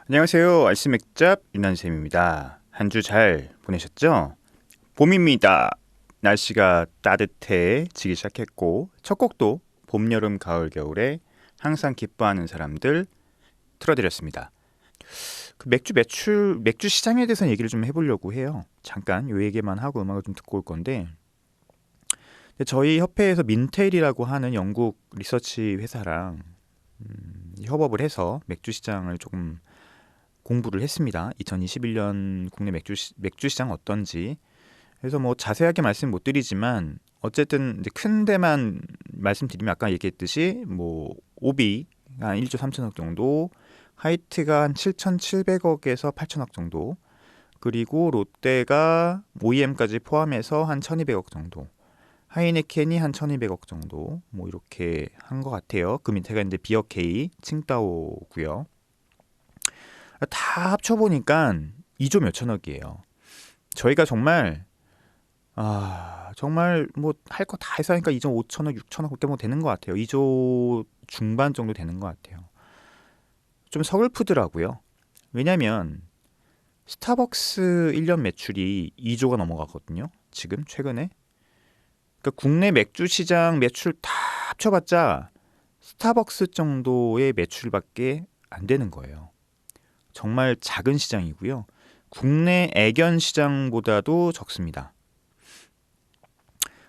안녕하세요. 알스맥잡 윤한쌤입니다. 한 주 잘 보내셨죠? 봄입니다. 날씨가 따뜻해지기 시작했고 첫 곡도 봄, 여름, 가을, 겨울에 항상 기뻐하는 사람들 틀어드렸습니다. 그 맥주 시장에 대해서 얘기를 좀 해보려고 해요. 잠깐 요 얘기만 하고 음악을 좀 듣고 올 건데, 저희 협회에서 민테일이라고 하는 영국 리서치 회사랑 협업을 해서 맥주 시장을 조금 공부를 했습니다. 2021년 국내 맥주 시장 어떤지. 그래서 뭐 자세하게 말씀 못 드리지만 어쨌든 이제 큰 데만 말씀드리면 아까 얘기했듯이 뭐 오비 한 1조 3천억 정도, 하이트가 한 7,700억에서 8천억 정도, 그리고 롯데가 OEM까지 포함해서 한 1,200억 정도, 하이네켄이 한 1,200억 정도, 뭐 이렇게 한 것 같아요. 그 밑에가 이제 비어케이, 칭따오고요. 다 합쳐보니까 2조 몇천억이에요. 저희가 정말 뭐 할 거 다 해서 하니까 2조 5천억, 6천억 그렇게 뭐 되는 것 같아요. 2조 중반 정도 되는 것 같아요. 좀 서글프더라고요. 왜냐면 스타벅스 1년 매출이 2조가 넘어가거든요. 지금 최근에. 그러니까 국내 맥주 시장 매출 다 합쳐봤자 스타벅스 정도의 매출밖에 안 되는 거예요. 정말 작은 시장이고요. 국내 애견 시장보다도 적습니다.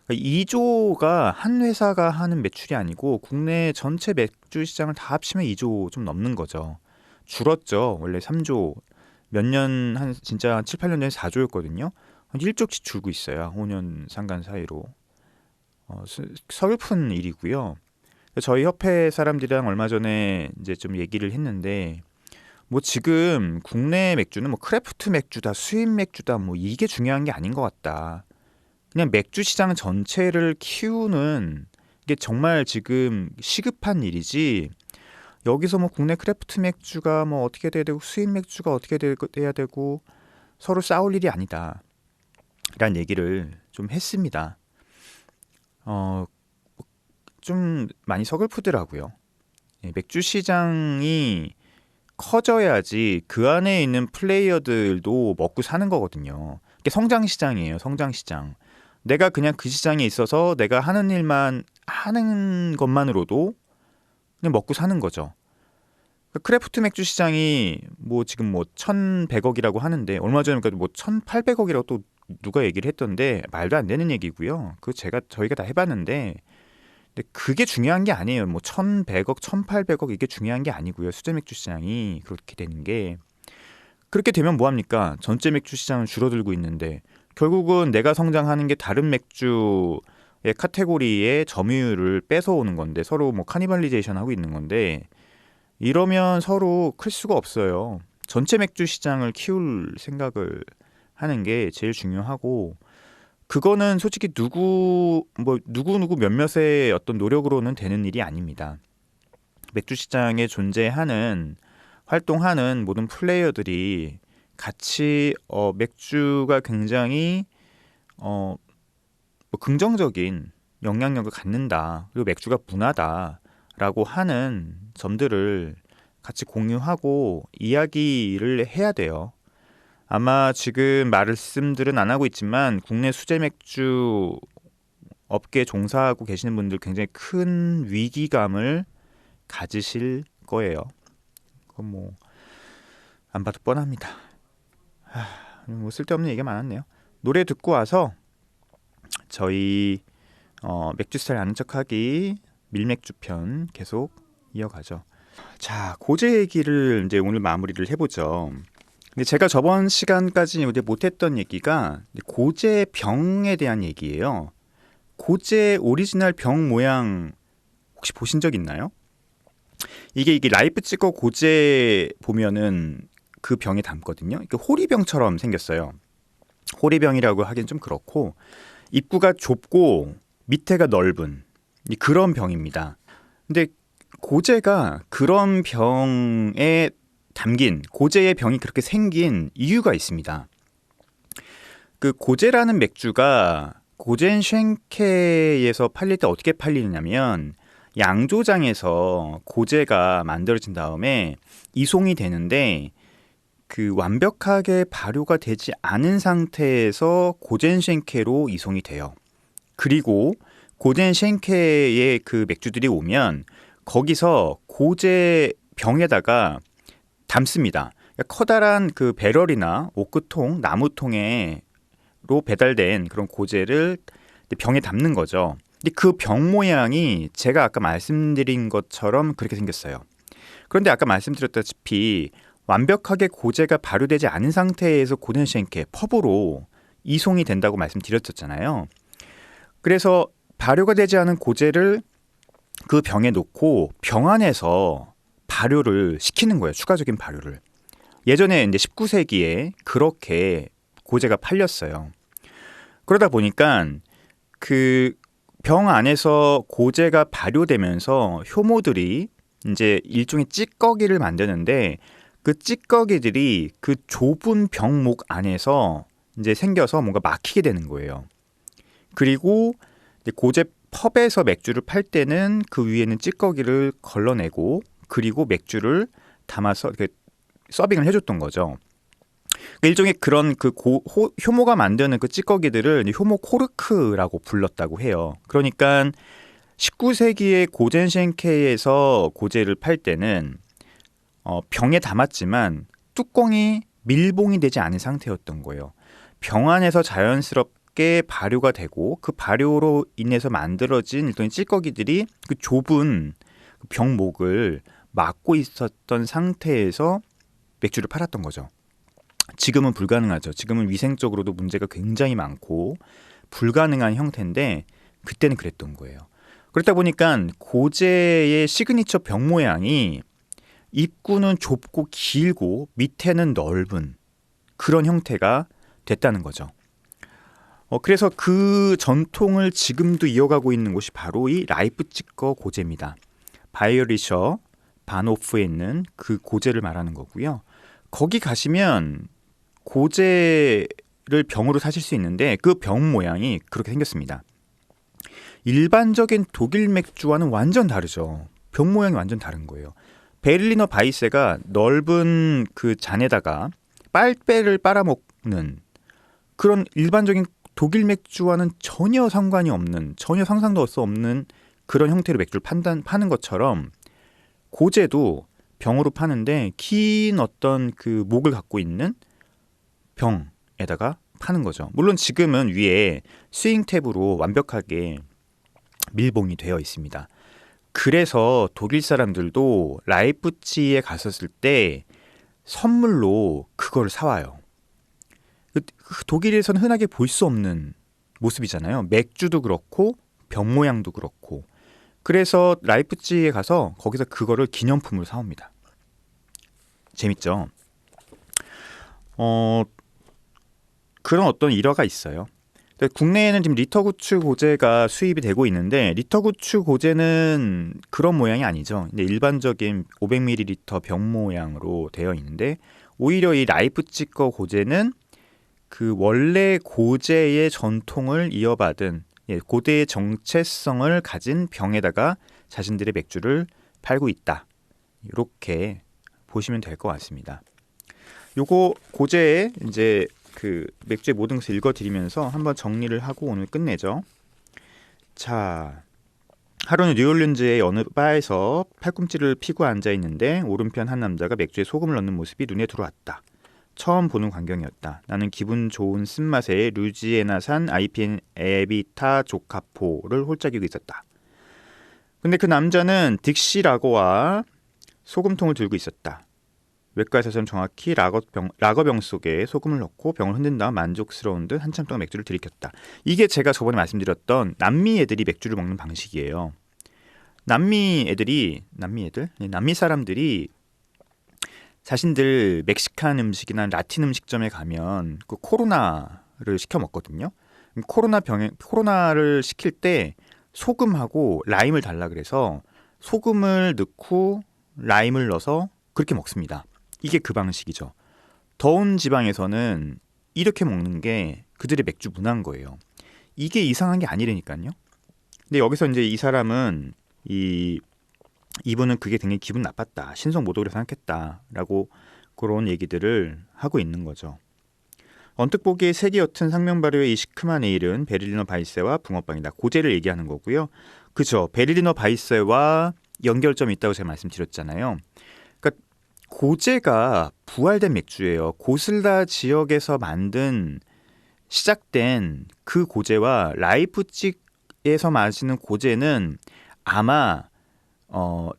2조가 한 회사가 하는 매출이 아니고 국내 전체 맥주 시장을 다 합치면 2조 좀 넘는 거죠. 줄었죠. 원래 3조 몇 년 한 진짜 7, 8년 전에 4조였거든요. 한 1조씩 줄고 있어요. 5년 상간 사이로. 서글픈 일이고요. 저희 협회 사람들이랑 얼마 전에 이제 좀 얘기를 했는데, 뭐 지금 국내 맥주는 뭐 크래프트 맥주다, 수입 맥주다, 뭐 이게 중요한 게 아닌 것 같다. 그냥 맥주 시장 전체를 키우는 게 정말 지금 시급한 일이지. 여기서 뭐 국내 크래프트 맥주가 뭐 어떻게 돼야 되고 수입 맥주가 어떻게 돼야 되고 서로 싸울 일이 아니다. 라는 얘기를 좀 했습니다. 어, 좀 많이 서글프더라고요. 맥주 시장이 커져야지 그 안에 있는 플레이어들도 먹고 사는 거거든요. 이게 성장 시장이에요. 성장 시장. 내가 그냥 그 시장에 있어서 내가 하는 일만 하는 것만으로도 그냥 먹고 사는 거죠. 크래프트 맥주 시장이 뭐 지금 뭐 1,100억이라고 하는데, 얼마 전에 뭐 1,800억이라고 또 누가 얘기를 했던데 말도 안 되는 얘기고요. 그 저희가 다 해봤는데, 근데 그게 중요한 게 아니에요. 뭐 1,100억, 1,800억 이게 중요한 게 아니고요. 수제 맥주 시장이 그렇게 되는 게, 그렇게 되면 뭐 합니까? 전체 맥주 시장은 줄어들고 있는데 결국은 내가 성장하는 게 다른 맥주의 카테고리의 점유율을 뺏어오는 건데, 서로 뭐 카니발리제이션 하고 있는 건데, 이러면 서로 클 수가 없어요. 전체 맥주 시장을 키울 생각을 하는 게 제일 중요하고, 그거는 솔직히 누구 몇몇의 어떤 노력으로는 되는 일이 아닙니다. 맥주 시장에 존재하는 활동하는 모든 플레이어들이 같이 맥주가 굉장히 뭐 긍정적인 영향력을 갖는다, 그리고 맥주가 문화다라고 하는 점들을 같이 공유하고 이야기를 해야 돼요. 아마 지금 말씀들은 안 하고 있지만 국내 수제 맥주 업계에 종사하고 계시는 분들 굉장히 큰 위기감을 가지실 거예요. 그건 뭐 안 봐도 뻔합니다. 뭐 쓸데없는 얘기가 많았네요. 노래 듣고 와서 저희 맥주 스타일 아는 척하기 밀맥주 편 계속 이어가죠. 자, 고제 얘기를 이제 오늘 마무리를 해보죠. 근데 제가 저번 시간까지 이제 못했던 얘기가 고제 병에 대한 얘기예요. 고제 오리지널 병 모양 혹시 보신 적 있나요? 이게 라이프치거 고제 보면은 그 병에 담거든요. 이게 호리병처럼 생겼어요. 호리병이라고 하긴 좀 그렇고, 입구가 좁고 밑에가 넓은 그런 병입니다. 근데 고제가 그런 병에 담긴, 고제의 병이 그렇게 생긴 이유가 있습니다. 그 고제라는 맥주가 고젠쉔케에서 팔릴 때 어떻게 팔리냐면, 양조장에서 고제가 만들어진 다음에 이송이 되는데, 그 완벽하게 발효가 되지 않은 상태에서 고젠셴케로 이송이 돼요. 그리고 고젠셴케의 그 맥주들이 오면 거기서 고제 병에다가 담습니다. 그러니까 커다란 그 배럴이나 오크통, 나무통에로 배달된 그런 고제를 병에 담는 거죠. 근데 그 병 모양이 제가 아까 말씀드린 것처럼 그렇게 생겼어요. 그런데 아까 말씀드렸다시피 완벽하게 고제가 발효되지 않은 상태에서 고젠셴케, 펍으로 이송이 된다고 말씀드렸었잖아요. 그래서 발효가 되지 않은 고제를 그 병에 놓고 병 안에서 발효를 시키는 거예요. 추가적인 발효를. 예전에 이제 19세기에 그렇게 고제가 팔렸어요. 그러다 보니까 그 병 안에서 고제가 발효되면서 효모들이 이제 일종의 찌꺼기를 만드는데 그 찌꺼기들이 그 좁은 병목 안에서 이제 생겨서 뭔가 막히게 되는 거예요. 그리고 이제 고제 펍에서 맥주를 팔 때는 그 위에는 찌꺼기를 걸러내고 그리고 맥주를 담아서 이렇게 서빙을 해줬던 거죠. 일종의 그런 그 효모가 만드는 그 찌꺼기들을 효모 코르크라고 불렀다고 해요. 그러니까 19세기에 고젠셴케에서 고제를 팔 때는 병에 담았지만 뚜껑이 밀봉이 되지 않은 상태였던 거예요. 병 안에서 자연스럽게 발효가 되고 그 발효로 인해서 만들어진 일종의 찌꺼기들이 그 좁은 병목을 막고 있었던 상태에서 맥주를 팔았던 거죠. 지금은 불가능하죠. 지금은 위생적으로도 문제가 굉장히 많고 불가능한 형태인데 그때는 그랬던 거예요. 그렇다 보니까 고제의 시그니처 병 모양이 입구는 좁고 길고 밑에는 넓은 그런 형태가 됐다는 거죠. 그래서 그 전통을 지금도 이어가고 있는 곳이 바로 이 라이프치거 고제입니다. 바이에리셔 바노프에 있는 그 고제를 말하는 거고요. 거기 가시면 고제를 병으로 사실 수 있는데 그 병 모양이 그렇게 생겼습니다. 일반적인 독일 맥주와는 완전 다르죠. 병 모양이 완전 다른 거예요. 베를리너 바이세가 넓은 그 잔에다가 빨대를 빨아먹는 그런 일반적인 독일 맥주와는 전혀 상관이 없는, 전혀 상상도 할 수 없는 그런 형태로 맥주를 파는 것처럼 고제도 병으로 파는데 긴 어떤 그 목을 갖고 있는 병에다가 파는 거죠. 물론 지금은 위에 스윙 탭으로 완벽하게 밀봉이 되어 있습니다. 그래서 독일 사람들도 라이프치히에 갔었을 때 선물로 그걸 사와요. 독일에서는 흔하게 볼 수 없는 모습이잖아요. 맥주도 그렇고 병 모양도 그렇고. 그래서 라이프치히에 가서 거기서 그거를 기념품으로 사옵니다. 재밌죠? 그런 어떤 일화가 있어요. 국내에는 지금 리터구츠 고제가 수입이 되고 있는데 리터구츠 고제는 그런 모양이 아니죠. 일반적인 500ml 병 모양으로 되어 있는데 오히려 이 라이프치거 고제는 그 원래 고제의 전통을 이어받은 고대의 정체성을 가진 병에다가 자신들의 맥주를 팔고 있다. 이렇게 보시면 될 것 같습니다. 요거 고제의 이제 그 맥주의 모든 것을 읽어드리면서 한번 정리를 하고 오늘 끝내죠. 자, 하루는 뉴올리언즈의 어느 바에서 팔꿈치를 피고 앉아 있는데 오른편 한 남자가 맥주에 소금을 넣는 모습이 눈에 들어왔다. 처음 보는 광경이었다. 나는 기분 좋은 쓴맛의 루지애나산 IPN 에비타 조카포를 홀짝이고 있었다. 근데 그 남자는 딕시 라거와 소금통을 들고 있었다. 외과에서는 정확히 라거병 속에 소금을 넣고 병을 흔든 다음 만족스러운 듯 한참 동안 맥주를 들이켰다. 이게 제가 저번에 말씀드렸던 남미 애들이 맥주를 먹는 방식이에요. 남미 사람들이 자신들 멕시칸 음식이나 라틴 음식점에 가면 그 코로나를 시켜 먹거든요. 코로나를 시킬 때 소금하고 라임을 달라 그래서 소금을 넣고 라임을 넣어서 그렇게 먹습니다. 이게 그 방식이죠. 더운 지방에서는 이렇게 먹는 게 그들의 맥주 문화인 거예요. 이게 이상한 게 아니라니까요. 근데 여기서 이제 이 사람은 이분은 그게 굉장히 기분 나빴다. 신성 모독이라고 생각했다라고 그런 얘기들을 하고 있는 거죠. 언뜻 보기에 색이 옅은 상명 발효의 이 시큼한 에일은 베를리너 바이세와 붕어빵이다. 고제를 얘기하는 거고요. 그죠? 베를리너 바이세와 연결점이 있다고 제가 말씀드렸잖아요. 그러니까 고제가 부활된 맥주예요. 고슬라 지역에서 만든 시작된 그 고제와 라이프치히에서 마시는 고제는 아마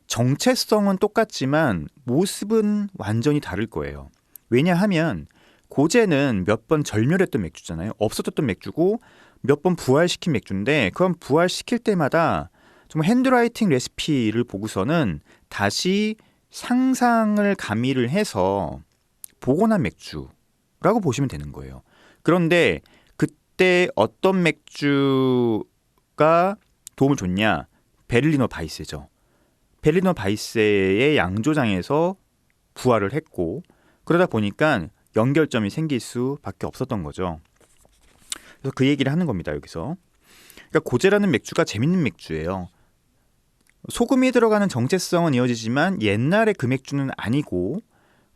정체성은 똑같지만 모습은 완전히 다를 거예요. 왜냐하면 고제는 몇 번 절멸했던 맥주잖아요. 없어졌던 맥주고 몇 번 부활시킨 맥주인데 그건 부활시킬 때마다 정말 핸드라이팅 레시피를 보고서는 다시 상상을 가미를 해서 복원한 맥주라고 보시면 되는 거예요. 그런데 그때 어떤 맥주가 도움을 줬냐? 베를리너 바이세죠. 베를리너 바이세의 양조장에서 부활을 했고 그러다 보니까 연결점이 생길 수밖에 없었던 거죠. 그래서 그 얘기를 하는 겁니다. 여기서. 그러니까 고제라는 맥주가 재밌는 맥주예요. 소금이 들어가는 정체성은 이어지지만 옛날의 그 맥주는 아니고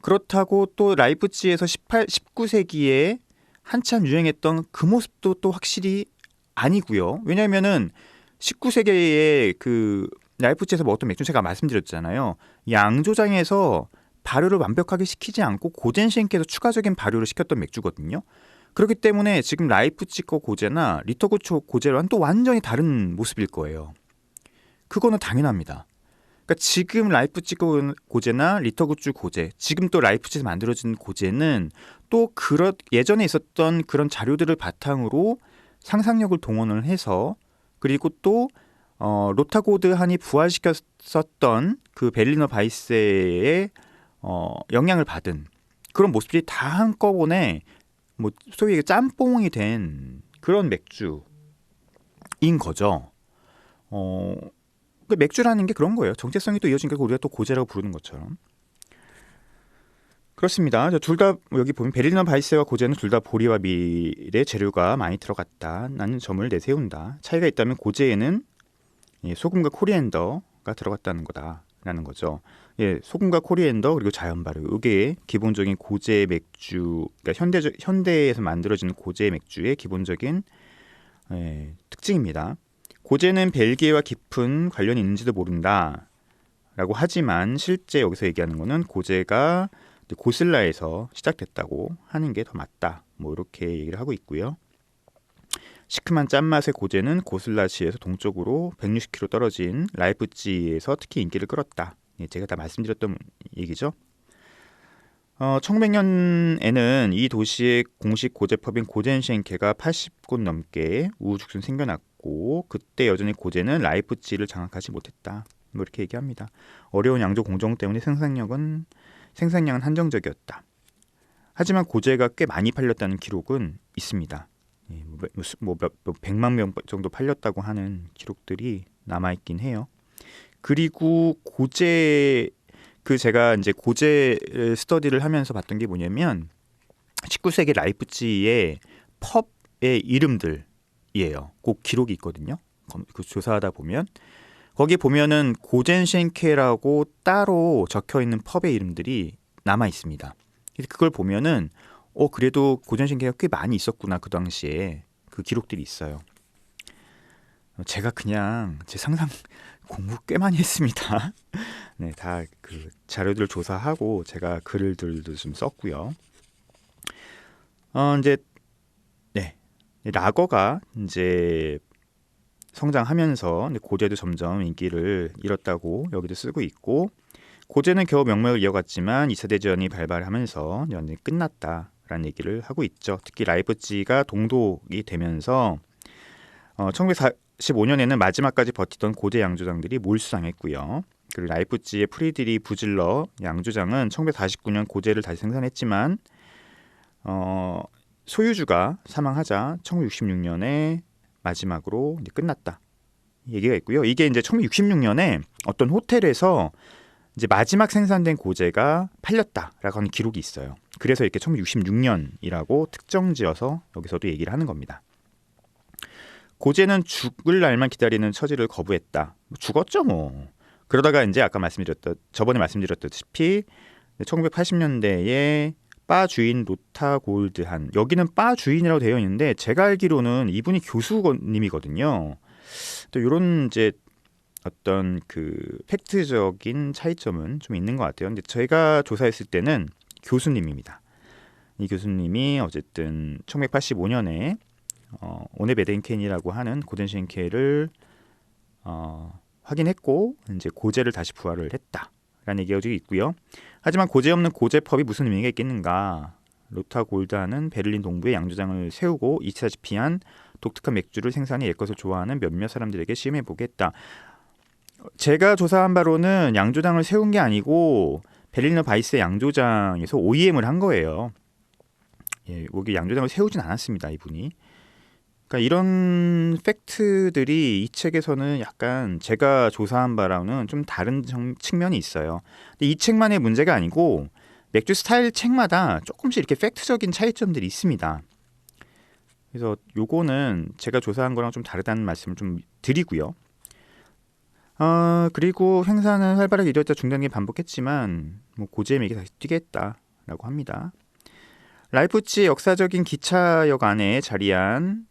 그렇다고 또 라이프치히에서 19세기에 한참 유행했던 그 모습도 또 확실히 아니고요. 왜냐하면은 19세기에 그 라이프치히에서 먹었던 맥주 제가 말씀드렸잖아요. 양조장에서 발효를 완벽하게 시키지 않고 고젠셴케에서 추가적인 발효를 시켰던 맥주거든요. 그렇기 때문에 지금 라이프치히 고제나 리터구츠 고제와는 또 완전히 다른 모습일 거예요. 그거는 당연합니다. 그러니까 지금 라이프치히 고제나 리터구츠 고제, 지금 또 라이프치히에서 만들어진 고제는 또 예전에 있었던 그런 자료들을 바탕으로 상상력을 동원을 해서 그리고 또 로타고드한이 부활시켰었던 그 베를리너 바이세의 영향을 받은 그런 모습들이 다 한꺼번에 뭐 소위 짬뽕이 된 그런 맥주인 거죠. 그 맥주라는 게 그런 거예요. 정체성이 또 이어지니까 우리가 또 고제라고 부르는 것처럼. 그렇습니다. 둘 다 여기 보면 베를리너 바이세와 고제는 둘 다 보리와 밀의 재료가 많이 들어갔다라는 점을 내세운다. 차이가 있다면 고제에는 소금과 코리앤더가 들어갔다는 거다라는 거죠. 소금과 코리앤더 그리고 자연 발효 이게 기본적인 고제 맥주, 그러니까 현대에서 만들어지는 고제 맥주의 기본적인 특징입니다. 고제는 벨기에와 깊은 관련이 있는지도 모른다 라고 하지만 실제 여기서 얘기하는 거는 고제가 고슬라에서 시작됐다고 하는 게 더 맞다 뭐 이렇게 얘기를 하고 있고요. 시큼한 짠맛의 고제는 고슬라시에서 동쪽으로 160km 떨어진 라이프치히에서 특히 인기를 끌었다. 제가 다 말씀드렸던 얘기죠. 1900년에는 이 도시의 공식 고제법인 고젠셴케가 80곳 넘게 우후죽순 생겨났고 그때 여전히 고제는 라이프치히를 장악하지 못했다. 뭐 이렇게 얘기합니다. 어려운 양조 공정 때문에 생산량은 한정적이었다. 하지만 고제가 꽤 많이 팔렸다는 기록은 있습니다. 뭐 100만 명 정도 팔렸다고 하는 기록들이 남아있긴 해요. 그리고 고제 제가 이제 고제 스터디를 하면서 봤던 게 뭐냐면 19세기 라이프치히의 펍의 이름들이에요. 꼭 기록이 있거든요. 그 조사하다 보면 거기 보면은 고젠셴케라고 따로 적혀 있는 펍의 이름들이 남아 있습니다. 그걸 보면은 그래도 고젠셴케가 꽤 많이 있었구나 그 당시에 그 기록들이 있어요. 제가 그냥 제 상상 공부 꽤 많이 했습니다. 네, 다 그 자료들을 조사하고 제가 글들도 좀 썼고요. 이제 라거가 이제 성장하면서 고제도 점점 인기를 잃었다고 여기도 쓰고 있고 고제는 겨우 명맥을 이어갔지만 2차 대전이 발발하면서 연이 끝났다라는 얘기를 하고 있죠. 특히 라이프치히가 동독이 되면서 1945년에는 마지막까지 버티던 고제 양조장들이 몰수당했고요. 그리고 라이프치히의 프리드리 부질러 양조장은 1949년 고제를 다시 생산했지만 소유주가 사망하자 1966년에 마지막으로 이제 끝났다 얘기가 있고요. 이게 이제 1966년에 어떤 호텔에서 이제 마지막 생산된 고제가 팔렸다라고 하는 기록이 있어요. 그래서 이렇게 1966년이라고 특정지어서 여기서도 얘기를 하는 겁니다. 고제는 죽을 날만 기다리는 처지를 거부했다. 죽었죠 뭐. 그러다가 이제 저번에 말씀드렸다시피 1980년대에 바 주인 로타 골드한, 여기는 바 주인이라고 되어 있는데 제가 알기로는 이분이 교수님이거든요. 또 이런 이제 어떤 그 팩트적인 차이점은 좀 있는 것 같아요. 근데 제가 조사했을 때는 교수님입니다. 이 교수님이 어쨌든 1985년에 오네 베덴켄이라고 하는 고덴시엔케를 확인했고 이제 고제를 다시 부활을 했다라는 얘기가 있고요. 하지만 고제 없는 고제법이 무슨 의미가 있겠는가? 로타 골드하는 베를린 동부에 양조장을 세우고 이치다시피 한 독특한 맥주를 생산해 옛것을 좋아하는 몇몇 사람들에게 시음해 보겠다. 제가 조사한 바로는 양조장을 세운 게 아니고 베를리너 바이스의 양조장에서 OEM을 한 거예요. 예, 여기 양조장을 세우진 않았습니다, 이분이. 그러니까 이런 팩트들이 이 책에서는 약간 제가 조사한 바랑은 좀 다른 측면이 있어요. 근데 이 책만의 문제가 아니고 맥주 스타일 책마다 조금씩 이렇게 팩트적인 차이점들이 있습니다. 그래서 요거는 제가 조사한 거랑 좀 다르다는 말씀을 좀 드리고요. 그리고 생산은 활발하게 이루어졌다 중단기 반복했지만 뭐 고제맥이 다시 뛰겠다라고 합니다. 라이프치히의 역사적인 기차역 안에 자리한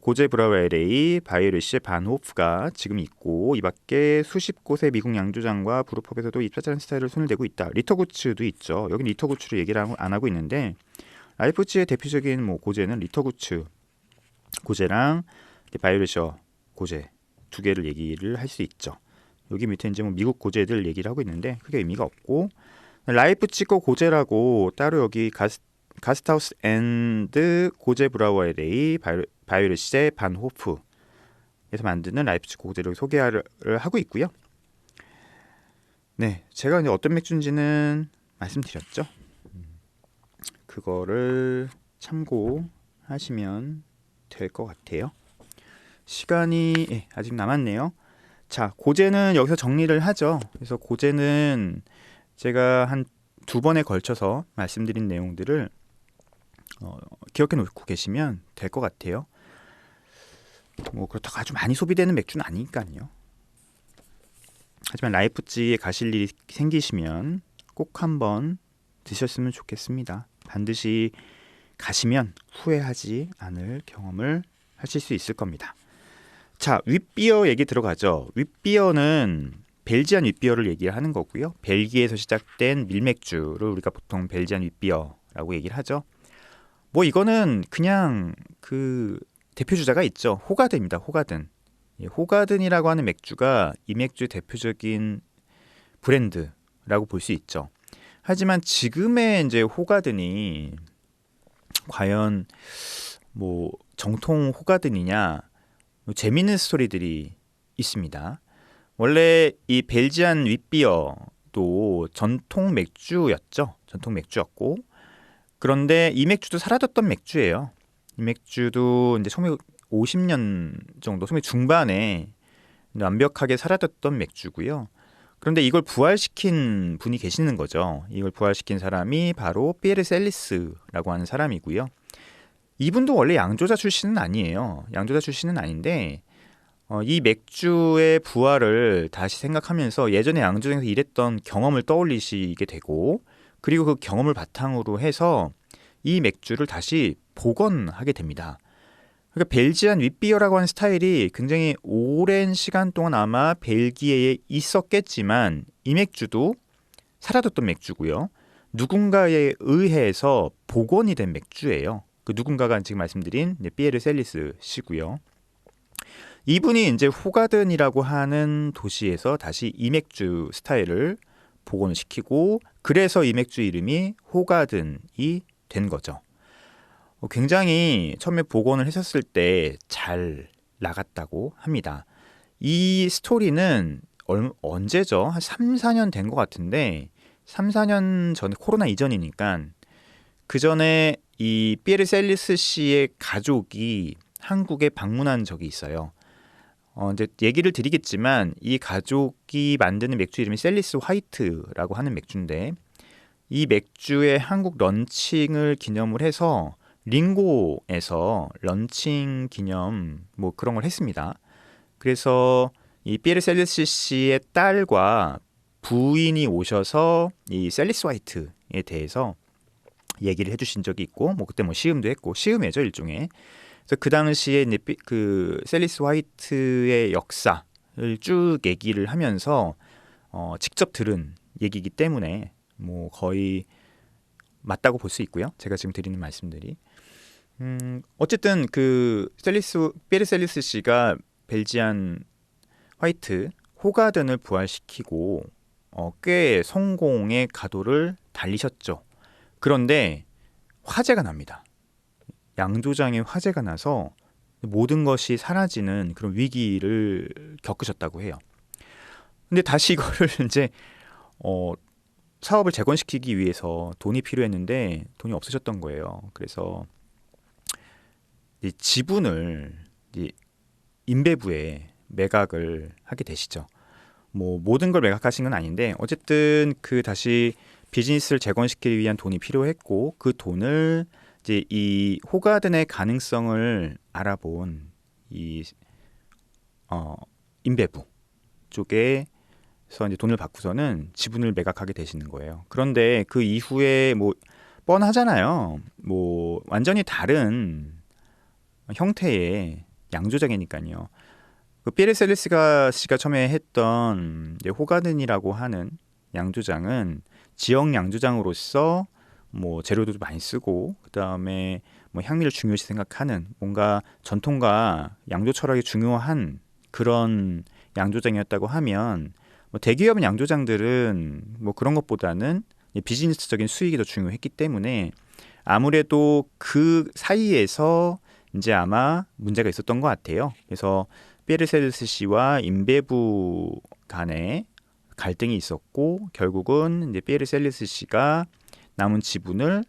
고제 브라우 LA, 바이에르시체 반호프가 지금 있고 이 밖에 수십 곳의 미국 양조장과 브루펍에서도 입사자는 스타일을 손을 대고 있다. 리터구츠도 있죠. 여기 리터구츠로 얘기를 안 하고 있는데 라이프치히의 대표적인 뭐 고제는 리터구츠 고제랑 바이에르시체 고제 두 개를 얘기를 할 수 있죠. 여기 밑에 이제 뭐 미국 고제들 얘기를 하고 있는데 크게 의미가 없고 라이프치히 고제라고 따로 여기 가스트하우스 앤드 고제 브라우 LA 바이에르시체 반호프에서 만드는 라이프치히 고제를 소개를 하고 있고요. 네, 제가 이제 어떤 맥주인지는 말씀드렸죠. 그거를 참고하시면 될 것 같아요. 시간이 아직 남았네요. 자, 고제는 여기서 정리를 하죠. 그래서 고제는 제가 한 2번에 걸쳐서 말씀드린 내용들을 기억해 놓고 계시면 될 것 같아요. 뭐 그렇다고 아주 많이 소비되는 맥주는 아니니까요. 하지만 라이프치히에 가실 일이 생기시면 꼭 한번 드셨으면 좋겠습니다. 반드시 가시면 후회하지 않을 경험을 하실 수 있을 겁니다. 자, 윗비어 얘기 들어가죠. 윗비어는 벨지안 윗비어를 얘기하는 거고요. 벨기에에서 시작된 밀맥주를 우리가 보통 벨지안 윗비어라고 얘기를 하죠. 뭐 이거는 그냥 그 대표 주자가 있죠. 호가든입니다. 호가든. 호가든이라고 하는 맥주가 이 맥주의 대표적인 브랜드라고 볼 수 있죠. 하지만 지금의 이제 호가든이 과연 뭐 정통 호가든이냐, 재미있는 스토리들이 있습니다. 원래 이 벨지안 윗비어도 전통 맥주였죠. 전통 맥주였고, 그런데 이 맥주도 사라졌던 맥주예요. 이 맥주도 이제 1950년 정도, 1950년 중반에 완벽하게 사라졌던 맥주고요. 그런데 이걸 부활시킨 분이 계시는 거죠. 이걸 부활시킨 사람이 바로 피에르 셀리스라고 하는 사람이고요. 이분도 원래 양조자 출신은 아니에요. 양조자 출신은 아닌데 이 맥주의 부활을 다시 생각하면서 예전에 양조장에서 일했던 경험을 떠올리시게 되고, 그리고 그 경험을 바탕으로 해서 이 맥주를 다시 복원하게 됩니다. 그러니까 벨지안 윗비어라고 하는 스타일이 굉장히 오랜 시간 동안 아마 벨기에에 있었겠지만 이 맥주도 사라졌던 맥주고요. 누군가에 의해서 복원이 된 맥주예요. 그 누군가가 지금 말씀드린 피에르 셀리스 씨고요. 이분이 이제 호가든이라고 하는 도시에서 다시 이 맥주 스타일을 복원을 시키고, 그래서 이 맥주 이름이 호가든이 된 거죠. 굉장히 처음에 복원을 했었을 때 잘 나갔다고 합니다. 이 스토리는 언제죠? 한 3, 4년 된 것 같은데 3, 4년 전에, 코로나 이전이니까, 그 전에 이 피에르 셀리스 씨의 가족이 한국에 방문한 적이 있어요. 이제 얘기를 드리겠지만 이 가족이 만드는 맥주 이름이 셀리스 화이트라고 하는 맥주인데, 이 맥주의 한국 런칭을 기념을 해서 링고에서 런칭 기념 뭐 그런 걸 했습니다. 그래서 이 피에르 셀리스 씨의 딸과 부인이 오셔서 이 셀리스 화이트에 대해서 얘기를 해주신 적이 있고, 뭐 그때 뭐 시음도 했고, 시음회죠 일종의. 그래서 그 당시에 이제 그 셀리스 화이트의 역사를 쭉 얘기를 하면서 직접 들은 얘기이기 때문에 뭐 거의 맞다고 볼 수 있고요. 제가 지금 드리는 말씀들이 어쨌든 그 피에르 셀리스 씨가 벨지안 화이트 호가든을 부활시키고 꽤 성공의 가도를 달리셨죠. 그런데 화재가 납니다. 양조장에 화재가 나서 모든 것이 사라지는 그런 위기를 겪으셨다고 해요. 근데 다시 이거를 이제 사업을 재건시키기 위해서 돈이 필요했는데 돈이 없으셨던 거예요. 그래서 이 지분을 이 인배부에 매각을 하게 되시죠. 뭐 모든 걸 매각하신 건 아닌데 어쨌든 그 다시 비즈니스를 재건시키기 위한 돈이 필요했고 그 돈을 이제 이 호가든의 가능성을 알아본 이 인배부 쪽에서 이제 돈을 받고서는 지분을 매각하게 되시는 거예요. 그런데 그 이후에 뭐 뻔하잖아요. 뭐 완전히 다른 형태의 양조장이니까요. 그 피에르 셀리스가 씨가 처음에 했던 호가든이라고 하는 양조장은 지역 양조장으로서 뭐 재료도 많이 쓰고 그다음에 뭐 향미를 중요시 생각하는 뭔가 전통과 양조 철학이 중요한 그런 양조장이었다고 하면 뭐 대기업 양조장들은 뭐 그런 것보다는 비즈니스적인 수익이 더 중요했기 때문에 아무래도 그 사이에서 이제 아마 문제가 있었던 것 같아요. 그래서 피에르 셀리스 씨와 인배부 간에 갈등이 있었고 결국은 이제 피에르 셀리스 씨가 남은 지분을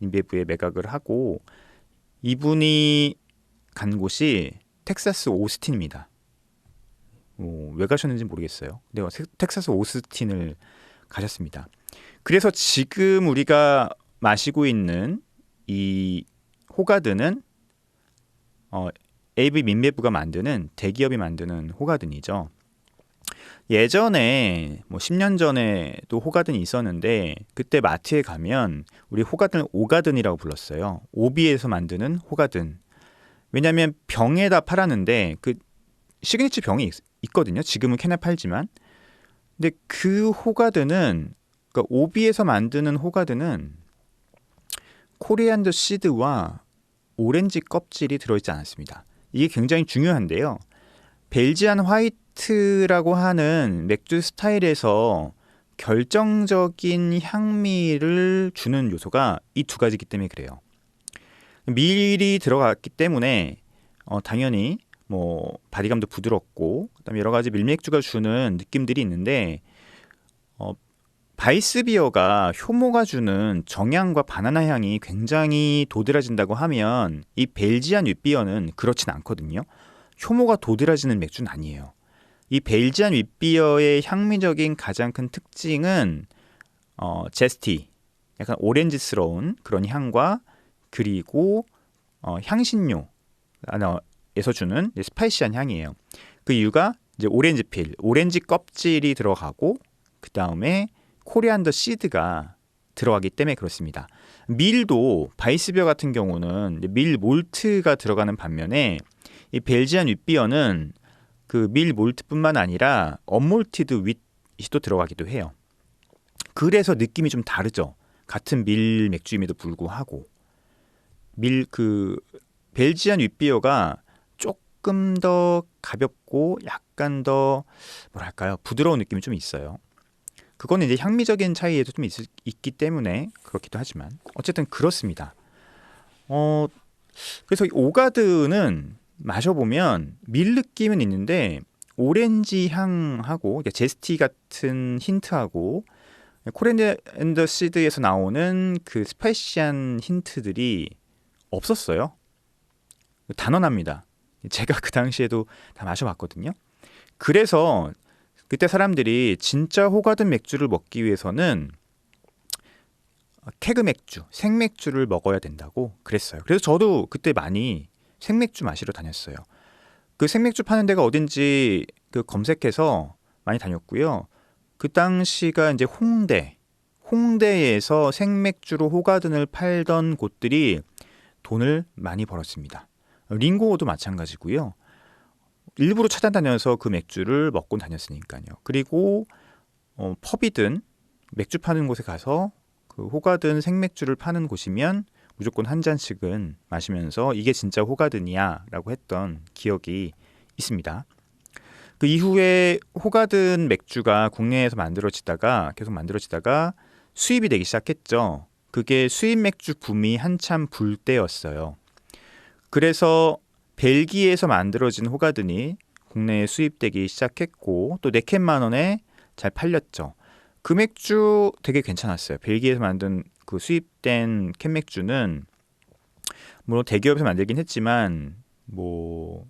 인배부에 매각을 하고 이분이 간 곳이 텍사스 오스틴입니다. 왜 가셨는지 모르겠어요. 근데 텍사스 오스틴을 가셨습니다. 그래서 지금 우리가 마시고 있는 이 호가든은 AB 민배부가 만드는 대기업이 만드는 호가든이죠. 예전에 뭐 10년 전에도 호가든이 있었는데 그때 마트에 가면 우리 호가든을 오가든이라고 불렀어요. 오비에서 만드는 호가든. 왜냐하면 병에다 팔았는데 그 시그니처 병이 있거든요. 지금은 캔에 팔지만. 근데 그 호가든은 그러니까 오비에서 만드는 호가든은 코리안더 시드와 오렌지 껍질이 들어있지 않았습니다. 이게 굉장히 중요한데요. 벨지안 화이트라고 하는 맥주 스타일에서 결정적인 향미를 주는 요소가 이 두 가지이기 때문에 그래요. 밀이 들어갔기 때문에 당연히 뭐 바디감도 부드럽고 그다음에 여러 가지 밀맥주가 주는 느낌들이 있는데 바이스비어가 효모가 주는 정향과 바나나 향이 굉장히 도드라진다고 하면 이 벨지안 윗비어는 그렇진 않거든요. 효모가 도드라지는 맥주는 아니에요. 이 벨지안 윗비어의 향미적인 가장 큰 특징은 제스티, 약간 오렌지스러운 그런 향과 그리고 향신료에서 주는 스파이시한 향이에요. 그 이유가 이제 오렌지 필, 오렌지 껍질이 들어가고 그 다음에 코리안더 시드가 들어가기 때문에 그렇습니다. 밀도 바이스비어 같은 경우는 밀 몰트가 들어가는 반면에 이 벨지안 윗비어는 그 밀 몰트뿐만 아니라 언몰티드 윗이 또 들어가기도 해요. 그래서 느낌이 좀 다르죠. 같은 밀 맥주임에도 불구하고 벨지안 윗비어가 조금 더 가볍고 약간 더 뭐랄까요 부드러운 느낌이 좀 있어요. 그거는 이제 향미적인 차이에도 좀 있기 때문에 그렇기도 하지만 어쨌든 그렇습니다. 그래서 이 오가드는 마셔보면 밀 느낌은 있는데 오렌지 향하고 제스티 같은 힌트하고 코리안더 시드에서 나오는 그 스파이시한 힌트들이 없었어요. 단언합니다. 제가 그 당시에도 다 마셔봤거든요. 그래서 그때 사람들이 진짜 호가든 맥주를 먹기 위해서는 케그 맥주, 생맥주를 먹어야 된다고 그랬어요. 그래서 저도 그때 많이 생맥주 마시러 다녔어요. 그 생맥주 파는 데가 어딘지 그 검색해서 많이 다녔고요. 그 당시가 이제 홍대에서 생맥주로 호가든을 팔던 곳들이 돈을 많이 벌었습니다. 링고도 마찬가지고요. 일부러 찾아다녀서 그 맥주를 먹고 다녔으니까요. 그리고 펍이든 맥주 파는 곳에 가서 그 호가든 생맥주를 파는 곳이면 무조건 한 잔씩은 마시면서 이게 진짜 호가든이야 라고 했던 기억이 있습니다. 그 이후에 호가든 맥주가 국내에서 계속 만들어지다가 수입이 되기 시작했죠. 그게 수입 맥주 붐이 한참 불 때였어요. 그래서 벨기에에서 만들어진 호가든이 국내에 수입되기 시작했고 또 4캔 10,000원에 잘 팔렸죠. 그 맥주 되게 괜찮았어요. 벨기에에서 만든 그 수입된 캔 맥주는 물론 대기업에서 만들긴 했지만 뭐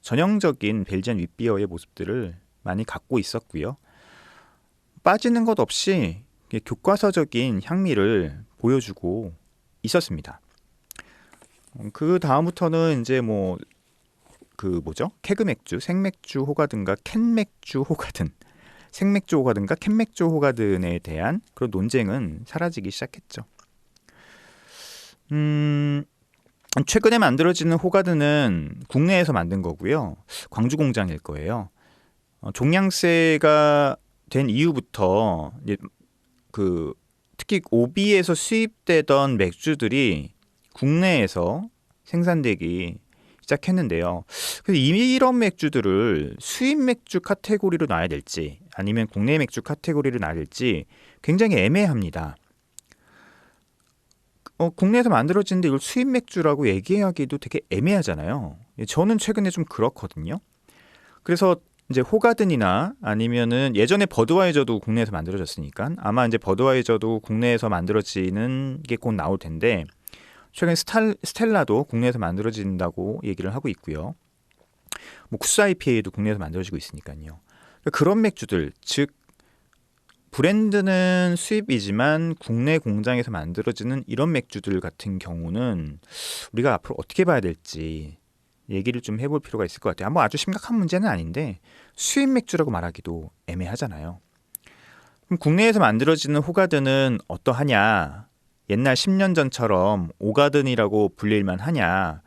전형적인 벨지안 윗비어의 모습들을 많이 갖고 있었고요. 빠지는 것 없이 교과서적인 향미를 보여주고 있었습니다. 그 다음부터는 이제 케그 맥주, 생맥주 호가든가 캔맥주 호가든, 생맥주 호가든가 캔맥주 호가든에 대한 그런 논쟁은 사라지기 시작했죠. 최근에 만들어지는 호가든은 국내에서 만든 거고요. 광주 공장일 거예요. 종량세가 된 이후부터 특히 오비에서 수입되던 맥주들이 국내에서 생산되기 시작했는데요. 그래서 이런 맥주들을 수입 맥주 카테고리로 놔야 될지 아니면 국내 맥주 카테고리로 놔야 될지 굉장히 애매합니다. 국내에서 만들어지는데 이걸 수입 맥주라고 얘기하기도 되게 애매하잖아요. 저는 최근에 좀 그렇거든요. 그래서 이제 호가든이나 아니면은 예전에 버드와이저도 국내에서 만들어졌으니까 아마 이제 버드와이저도 국내에서 만들어지는 게 곧 나올 텐데 최근 스텔라도 국내에서 만들어진다고 얘기를 하고 있고요. 쿠스 IPA도 국내에서 만들어지고 있으니까요. 그런 맥주들, 즉 브랜드는 수입이지만 국내 공장에서 만들어지는 이런 맥주들 같은 경우는 우리가 앞으로 어떻게 봐야 될지 얘기를 좀 해볼 필요가 있을 것 같아요. 뭐 아주 심각한 문제는 아닌데 수입 맥주라고 말하기도 애매하잖아요. 그럼 국내에서 만들어지는 호가든은 어떠하냐? 옛날 10년 전처럼 오가든이라고 불릴만 하냐?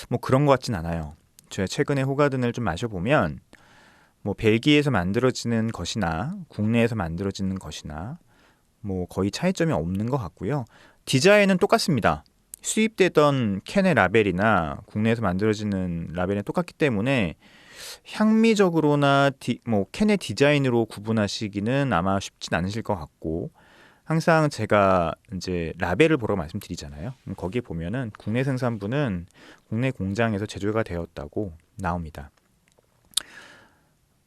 뭐 그런 것 같진 않아요. 제가 최근에 호가든을 좀 마셔보면 뭐 벨기에에서 만들어지는 것이나 국내에서 만들어지는 것이나 뭐 거의 차이점이 없는 것 같고요. 디자인은 똑같습니다. 수입되던 캔의 라벨이나 국내에서 만들어지는 라벨은 똑같기 때문에 향미적으로나 캔의 디자인으로 구분하시기는 아마 쉽진 않으실 것 같고 항상 제가 이제 라벨을 보라고 말씀드리잖아요. 거기에 보면은 국내 생산분은 국내 공장에서 제조가 되었다고 나옵니다.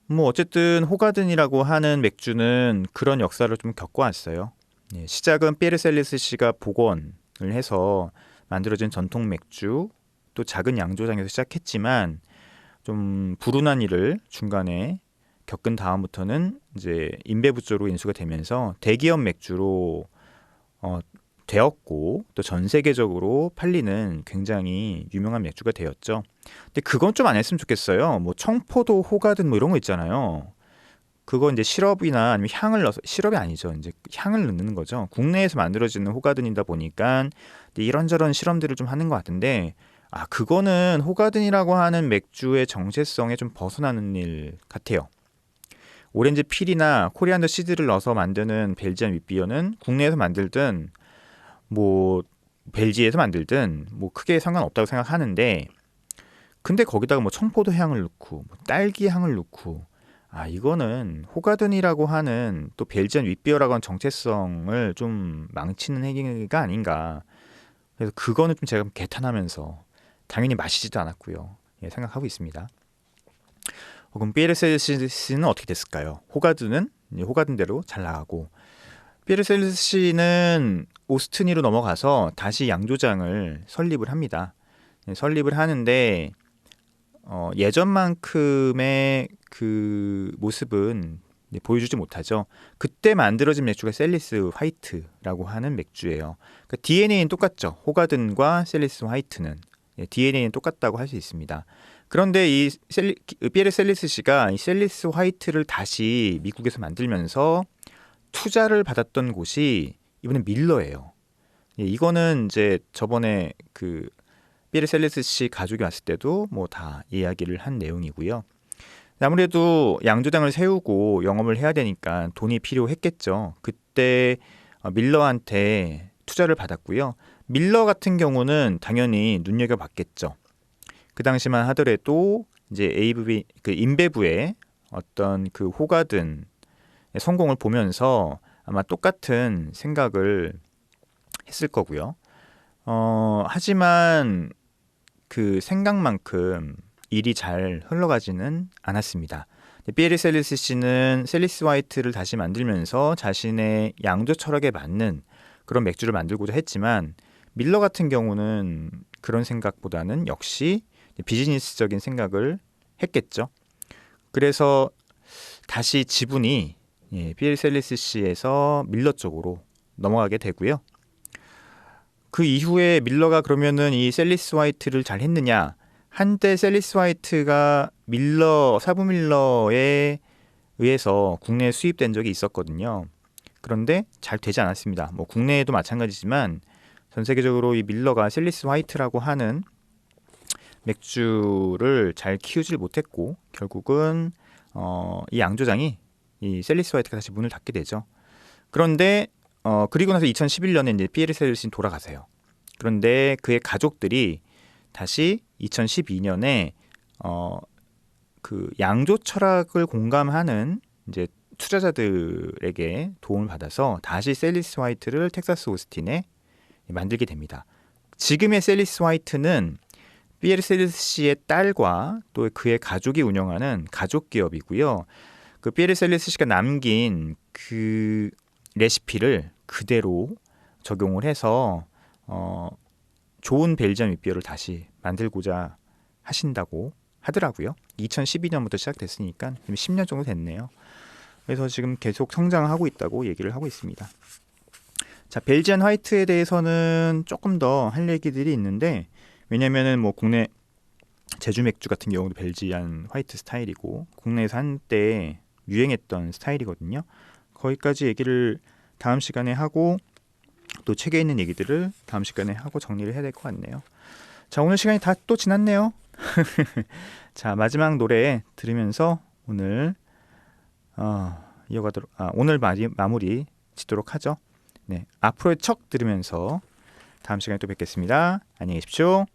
뭐 어쨌든 호가든이라고 하는 맥주는 그런 역사를 좀 겪어왔어요. 시작은 피에르셀리스 씨가 복원을 해서 만들어진 전통 맥주, 또 작은 양조장에서 시작했지만 좀 불운한 일을 중간에 겪은 다음부터는 이제 인배부조로 인수가 되면서 대기업 맥주로 되었고 또 전 세계적으로 팔리는 굉장히 유명한 맥주가 되었죠. 근데 그건 좀 안 했으면 좋겠어요. 뭐 청포도 호가든 뭐 이런 거 있잖아요. 그거 이제 시럽이나 아니면 향을 넣어서 시럽이 아니죠. 이제 향을 넣는 거죠. 국내에서 만들어지는 호가든이다 보니까 이런저런 실험들을 좀 하는 것 같은데 그거는 호가든이라고 하는 맥주의 정체성에 좀 벗어나는 일 같아요. 오렌지 필이나 코리안더 시드를 넣어서 만드는 벨지안 윗비어는 국내에서 만들든 뭐 벨지에서 만들든 뭐 크게 상관없다고 생각하는데 근데 거기다가 뭐 청포도 향을 넣고 뭐 딸기 향을 넣고 이거는 호가든이라고 하는 또 벨지안 윗비어라고 하는 정체성을 좀 망치는 행위가 아닌가. 그래서 그거는 좀 제가 개탄하면서 당연히 마시지도 않았고요. 생각하고 있습니다. 그럼 피에르셀리스는 어떻게 됐을까요? 호가든은 호가든대로 잘 나가고 피에르셀리스는 오스트니로 넘어가서 다시 양조장을 설립을 합니다. 설립을 하는데 예전만큼의 그 모습은 보여주지 못하죠. 그때 만들어진 맥주가 셀리스 화이트라고 하는 맥주예요. 그러니까 DNA는 똑같죠. 호가든과 셀리스 화이트는 DNA는 똑같다고 할 수 있습니다. 그런데 이 피에르 셀리스 씨가 이 셀리스 화이트를 다시 미국에서 만들면서 투자를 받았던 곳이 이번에 밀러예요. 예, 이거는 이제 저번에 그 피에르 셀레스 씨 가족이 왔을 때도 뭐 다 이야기를 한 내용이고요. 아무래도 양조장을 세우고 영업을 해야 되니까 돈이 필요했겠죠. 그때 밀러한테 투자를 받았고요. 밀러 같은 경우는 당연히 눈여겨봤겠죠. 그 당시만 하더라도 이제 ABB 그 인베브의 어떤 그 호가든 성공을 보면서 아마 똑같은 생각을 했을 거고요. 하지만 그 생각만큼 일이 잘 흘러가지는 않았습니다. 피에르 셀리스 씨는 셀리스 화이트를 다시 만들면서 자신의 양조 철학에 맞는 그런 맥주를 만들고자 했지만 밀러 같은 경우는 그런 생각보다는 역시 비즈니스적인 생각을 했겠죠. 그래서 다시 지분이 피에르 셀리스 씨에서 밀러 쪽으로 넘어가게 되고요. 그 이후에 밀러가 그러면은 이 셀리스 화이트를 잘 했느냐? 한때 셀리스 화이트가 밀러 사부 밀러에 의해서 국내에 수입된 적이 있었거든요. 그런데 잘 되지 않았습니다. 뭐 국내에도 마찬가지지만 전 세계적으로 이 밀러가 셀리스 화이트라고 하는 맥주를 잘 키우질 못했고 결국은 이 양조장이 이 셀리스 화이트가 다시 문을 닫게 되죠. 그런데 그리고 나서 2011년에 이제 피에르 셀리스는 돌아가세요. 그런데 그의 가족들이 다시 2012년에 그 양조 철학을 공감하는 이제 투자자들에게 도움을 받아서 다시 셀리스 화이트를 텍사스 오스틴에 만들게 됩니다. 지금의 셀리스 화이트는 피에르 셀리스 씨의 딸과 또 그의 가족이 운영하는 가족 기업이고요. 그 피에르 셀리스 씨가 남긴 그 레시피를 그대로 적용을 해서 좋은 벨지안 윗비어를 다시 만들고자 하신다고 하더라고요. 2012년부터 시작됐으니까 10년 정도 됐네요. 그래서 지금 계속 성장하고 있다고 얘기를 하고 있습니다. 자, 벨지안 화이트에 대해서는 조금 더 할 얘기들이 있는데 왜냐면은 뭐 국내 제주 맥주 같은 경우도 벨지안 화이트 스타일이고 국내에서 한때 유행했던 스타일이거든요. 거기까지 얘기를 다음 시간에 하고 또 책에 있는 얘기들을 다음 시간에 하고 정리를 해야 될 것 같네요. 자, 오늘 시간이 다 또 지났네요. 자, 마지막 노래 들으면서 오늘 이어가도록 오늘 마무리 짓도록 하죠. 네, 앞으로의 척 들으면서 다음 시간에 또 뵙겠습니다. 안녕히 계십시오.